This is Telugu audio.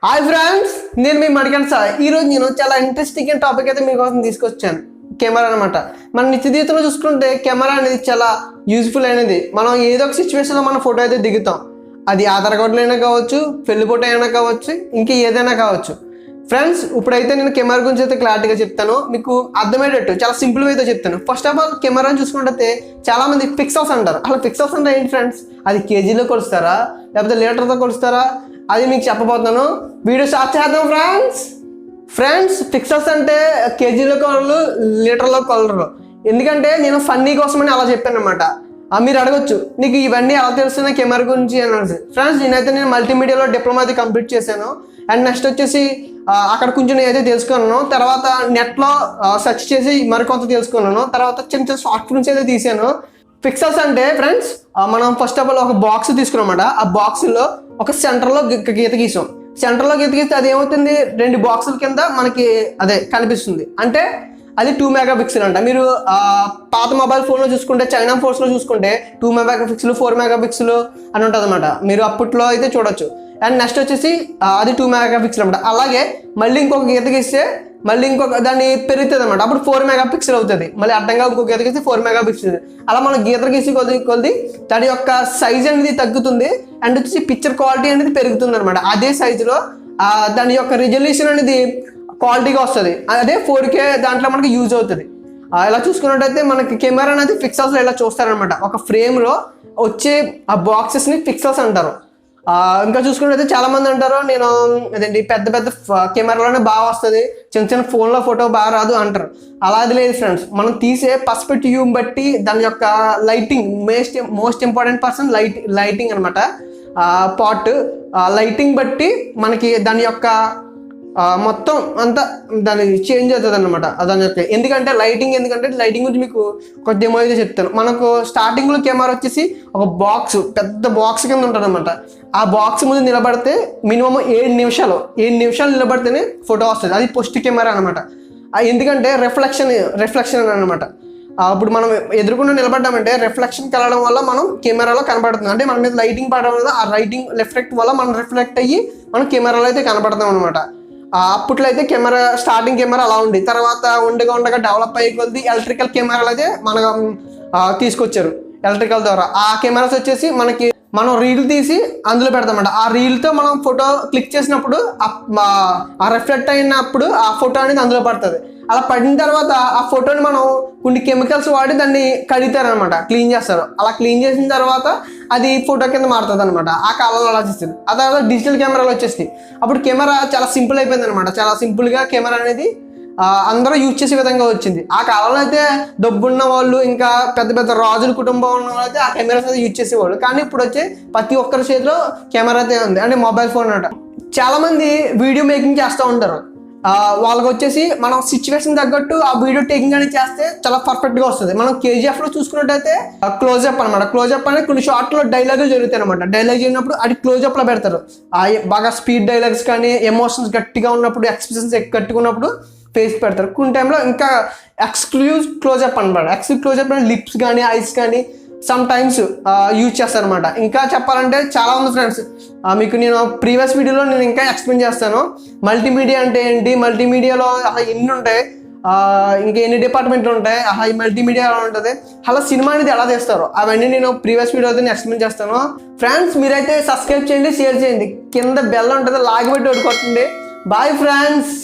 హాయ్ ఫ్రెండ్స్, నేను మీ మడికండి సార్. ఈరోజు నేను చాలా ఇంట్రెస్టింగ్ టాపిక్ అయితే మీకోసం తీసుకొచ్చాను. కెమెరా అనమాట. మన నిత్య జీవితంలో చూసుకుంటే కెమెరా అనేది చాలా యూజ్ఫుల్ అనేది. మనం ఏదో ఒక సిచ్యువేషన్లో మన ఫోటో అయితే దిగుతాం. అది ఆధార్ కార్డులో అయినా కావచ్చు, పెళ్లి ఫోటో అయినా కావచ్చు, ఇంకా ఏదైనా కావచ్చు. ఫ్రెండ్స్, ఇప్పుడైతే నేను కెమెరా గురించి అయితే క్లారిటీగా చెప్తాను, మీకు అర్థమయ్యేటట్టు చాలా సింపుల్ అయితే చెప్తాను. ఫస్ట్ ఆఫ్ ఆల్ కెమెరాని చూసుకుంటే చాలా మంది పిక్సెల్స్ అంటారు. అసలు పిక్సెల్స్ అంటే ఏంటి ఫ్రెండ్స్? అది కేజీలో కొలుస్తారా లేకపోతే లీటర్తో కొలుస్తారా? అది మీకు చెప్పబోతున్నాను. వీడియో స్టార్ట్ చేద్దాం ఫ్రెండ్స్. పిక్సెల్స్ అంటే కేజీలో కొలరు, లీటర్లో కొలరు. ఎందుకంటే నేను ఫన్నీ కోసమని అలా చెప్పాను అనమాట. మీరు అడగొచ్చు, నీకు ఇవన్నీ ఎలా తెలుస్తున్నాయి కెమెరా గురించి అని. ఫ్రెండ్స్, నేను మల్టీమీడియాలో డిప్లొమా అయితే కంప్లీట్ చేశాను. అండ్ నెక్స్ట్ వచ్చేసి అక్కడ కొంచెం నేనైతే తెలుసుకున్నాను. తర్వాత నెట్లో సెర్చ్ చేసి మరికొంత తెలుసుకున్నాను. తర్వాత చిన్న చిన్న షార్ట్ ఫిల్మ్స్ అయితే తీసాను. పిక్సెల్స్ అంటే ఫ్రెండ్స్, మనం ఫస్ట్ ఆఫ్ ఆల్ ఒక బాక్స్ తీసుకున్నామాట. ఆ బాక్స్లో ఒక సెంటర్లో గీత గీసాం. సెంటర్లో గీత గీస్తే అది ఏమవుతుంది, 2 బాక్సుల కింద మనకి అదే కనిపిస్తుంది. అంటే అది 2 మెగాపిక్సెల్ అంట. మీరు పాత మొబైల్ ఫోన్లో చూసుకుంటే, చైనా ఫోన్స్లో చూసుకుంటే 2 మెగాపిక్సెల్ 4 మెగాపిక్సెల్ అని ఉంటుంది అనమాట. మీరు అప్పట్లో అయితే చూడొచ్చు. అండ్ నెక్స్ట్ వచ్చేసి అది 2 మెగాపిక్సెల్ అనమాట. అలాగే మళ్ళీ ఇంకొక గీత గీస్తే మళ్ళీ ఇంకొక దాన్ని పెరుగుతుంది అనమాట. అప్పుడు 4 మెగాపిక్సెల్ అవుతుంది. మళ్ళీ అడ్డంగా ఇంకొక గీత గీస్తే 4 మెగాపిక్సెల్. అలా మనం గీత గీసి కొద్ది దాని యొక్క సైజ్ అనేది తగ్గుతుంది. అండ్ వచ్చేసి పిక్చర్ క్వాలిటీ అనేది పెరుగుతుంది అనమాట. అదే సైజులో దాని యొక్క రిజల్యూషన్ అనేది క్వాలిటీగా వస్తుంది. అదే 4K దాంట్లో మనకి యూజ్ అవుతుంది. ఇలా చూసుకున్నట్టయితే మనకి కెమెరా అనేది పిక్సెల్స్లో ఇలా చూస్తారనమాట. ఒక ఫ్రేమ్లో వచ్చే ఆ బాక్సెస్ని పిక్సెల్స్ అంటారు. ఇంకా చూసుకున్నట్టయితే చాలా మంది అంటారు, నేను అదేంటి పెద్ద పెద్ద కెమెరాలోనే బాగా వస్తుంది, చిన్న చిన్న ఫోన్లో ఫోటో బాగా రాదు అంటారు. అలా అది లేదు ఫ్రెండ్స్. మనం తీసే పర్స్పెక్టివ్ బట్టి దాని యొక్క lighting, most important person lighting అనమాట. పార్ట్ లైటింగ్ బట్టి మనకి దాని యొక్క మొత్తం అంతా దాని చేంజ్ అవుతుంది అనమాట. దాని యొక్క ఎందుకంటే లైటింగ్ గురించి మీకు ఒక డెమో అయితే చెప్తాను. మనకు స్టార్టింగ్లో కెమెరా వచ్చేసి ఒక బాక్స్, పెద్ద బాక్స్ కింద ఉంటుంది అనమాట. ఆ బాక్స్ ముందు నిలబడితే మినిమం 7 నిమిషాలు నిలబడితేనే ఫోటో వస్తుంది. అది పోస్ట్ కెమెరా అనమాట. ఎందుకంటే రిఫ్లెక్షన్ అనమాట. ఇప్పుడు మనం ఎదురుకుండా నిలబడ్డామంటే రిఫ్లెక్షన్ కలగడం వల్ల మనం కెమెరాలో కనబడుతుంది. అంటే మన మీద లైటింగ్ పడడం వల్ల ఆ లైటింగ్ రిఫ్లెక్ట్ వల్ల మనం రిఫ్లెక్ట్ అయ్యి మనం కెమెరాలో అయితే కనబడతాం అనమాట. అప్పట్లో అయితే స్టార్టింగ్ కెమెరా అలా ఉంది. తర్వాత ఉండగా డెవలప్ అయ్యే కొద్ది ఎలక్ట్రికల్ కెమెరాలు అయితే మనకు తీసుకొచ్చారు. ఎలక్ట్రికల్ ద్వారా ఆ కెమెరాస్ వచ్చేసి మనం రీల్ తీసి అందులో పెడతామంట. ఆ రీల్తో మనం ఫోటో క్లిక్ చేసినప్పుడు ఆ రిఫ్లెక్ట్ అయినప్పుడు ఆ ఫోటో అనేది అందులో పడుతుంది. అలా పడిన తర్వాత ఆ ఫోటోని మనం కొన్ని కెమికల్స్ వాడి దాన్ని కడుగుతారనమాట, క్లీన్ చేస్తారు. అలా క్లీన్ చేసిన తర్వాత అది ఫోటో కింద మారుతుంది అనమాట. ఆ కాలంలో అలా చేస్తుంది. ఆ తర్వాత డిజిటల్ కెమెరాలు వచ్చేసి అప్పుడు కెమెరా చాలా సింపుల్ అయిపోయింది అనమాట. చాలా సింపుల్గా కెమెరా అనేది అందరూ యూజ్ చేసే విధంగా వచ్చింది. ఆ కాలంలో అయితే డబ్బున్న వాళ్ళు, ఇంకా పెద్ద పెద్ద రాజుల కుటుంబం ఉన్న వాళ్ళు అయితే ఆ కెమెరాస్ అయితే యూజ్ చేసేవాళ్ళు. కానీ ఇప్పుడు వచ్చే ప్రతి ఒక్కరి చేతిలో కెమెరా అయితే ఉంది, అంటే మొబైల్ ఫోన్ అనమాట. చాలా మంది వీడియో మేకింగ్ చేస్తూ ఉంటారు. వాళ్ళకి వచ్చేసి మనం సిచ్యువేషన్ తగ్గట్టు ఆ వీడియో టేకింగ్ అనేది చేస్తే చాలా పర్ఫెక్ట్గా వస్తుంది. మనం కేజీఎఫ్లో చూసుకున్నట్టయితే క్లోజ్అప్ అనమాట. క్లోజ్అప్ అనేది కొన్ని షార్ట్లో డైలాగులు జరుగుతాయి అనమాట. డైలాగ్ జరిగినప్పుడు అది క్లోజ్అప్లో పెడతారు. బాగా స్పీడ్ డైలాగ్స్ కానీ, ఎమోషన్స్ గట్టిగా ఉన్నప్పుడు, ఎక్స్ప్రెషన్స్ గట్టిగా ఉన్నప్పుడు ఫేస్ పెడతారు. కొన్ని టైంలో ఇంకా ఎక్స్క్లూజివ్ క్లోజ్అప్ అనమాట. ఎక్స్క్లూజివ్ క్లోజ్అప్ అంటే లిప్స్ కానీ, ఐస్ కానీ సమ్ టైమ్స్ యూజ్ చేస్తారనమాట. ఇంకా చెప్పాలంటే చాలా ఉంది ఫ్రెండ్స్. మీకు నేను ప్రీవియస్ వీడియోలో నేను ఇంకా ఎక్స్ప్లెయిన్ చేస్తాను. మల్టీమీడియా అంటే ఏంటి, మల్టీమీడియాలో అలా ఎన్ని ఉంటాయి, ఇంకా ఎన్ని డిపార్ట్మెంట్లు ఉంటాయి, ఈ మల్టీమీడియా ఎలా ఉంటుంది, అలా సినిమా అనేది ఎలా తీస్తారు, అవన్నీ నేను ప్రీవియస్ వీడియోతో ఎక్స్ప్లెయిన్ చేస్తాను. ఫ్రెండ్స్, మీరైతే సబ్స్క్రైబ్ చేయండి, షేర్ చేయండి, కింద బెల్ ఉంటుంది, లాగిపెట్టి కొట్టండి. Bye friends.